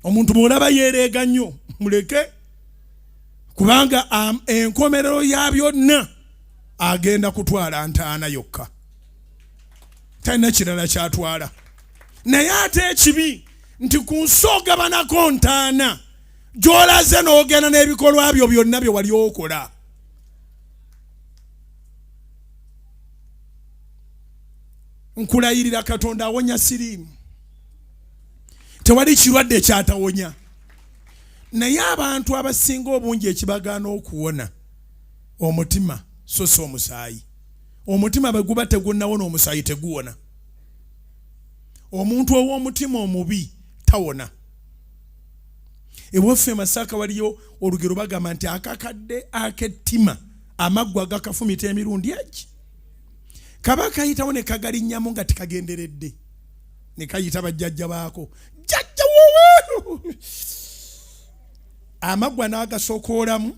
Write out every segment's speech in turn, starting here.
Omuntu bw'olaba yeereega nnyo muleke, kubanga enkomerero ya byonna agenda kutwala ntaana yokka, talina kirala kyatwala. Naye ate ekibi nti ku nsi ogabanako ntaana gy'olaze n'ogenda n'ebikolwa byo byonna bye wali okola. Nkulayirira Katonda awonya sirimu. Tewali kirwadde kyatawonya. Naye abantu abasinga obungi ekibagaana okuwona omutima so si omusaayi. Omutima bwe guba tegunnawona omusaayi teguwona. Omuntu ow'omutima omubi tawona. Ewaffe Masaka waliyo olugero bagamba nti akakadde ak'ettima amaggwa gakafumita emirundi egi. Kaba kayitawo ne kagalinnyamu nga tikagenderedde. Ne kayita bajjajja baako. Jjajja wowe! Amaggwa n'agasokoolamu.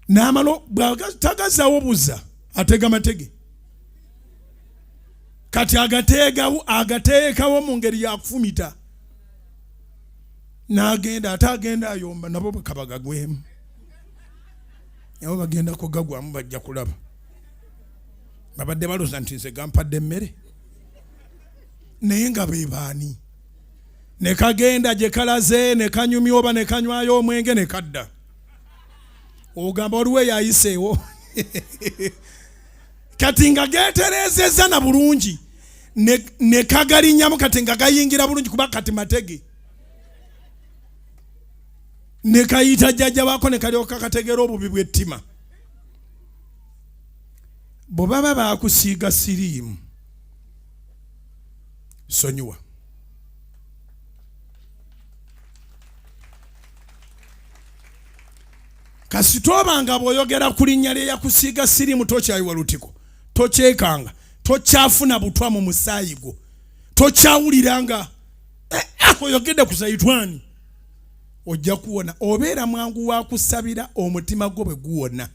N'amalo tagazzaawo buzza atega matege. Kati agateekawo mu ngeri ya kufumita. N'agenda ate agenda ayomba nabo bakabagagwemu. Nabo bagenda kugagwamu bajja kulaba. Babadde balooza nti nze gampadde emmere. Naye nga be baani. Ne kagenda gye kalaze ne kanyumya oba ne kanywayo omwenge ne kadda. Ogamba oluwe yayiseewo. Kati nga geetereezezza na bulungi ne kagalinnyamu kati nga gayingira bulungi kuba kati matege. Ne kayita jjajja baako ne kalyoka kategera obubi bw'ettima. Bwe baba baakusiiga sirimu sonyiwa. Kasitoba nga bw'oyogera ku linnya lye yakusiiga sirimu tokyayiwa lutiko, tokyekanga, tokyafuna butwa mu musaayi gwo, tokyawulira nga oyogedde ku Zaitwani. Ojja kuwona, obeera mwangu wa kusabira omutima gwo bwe guwona.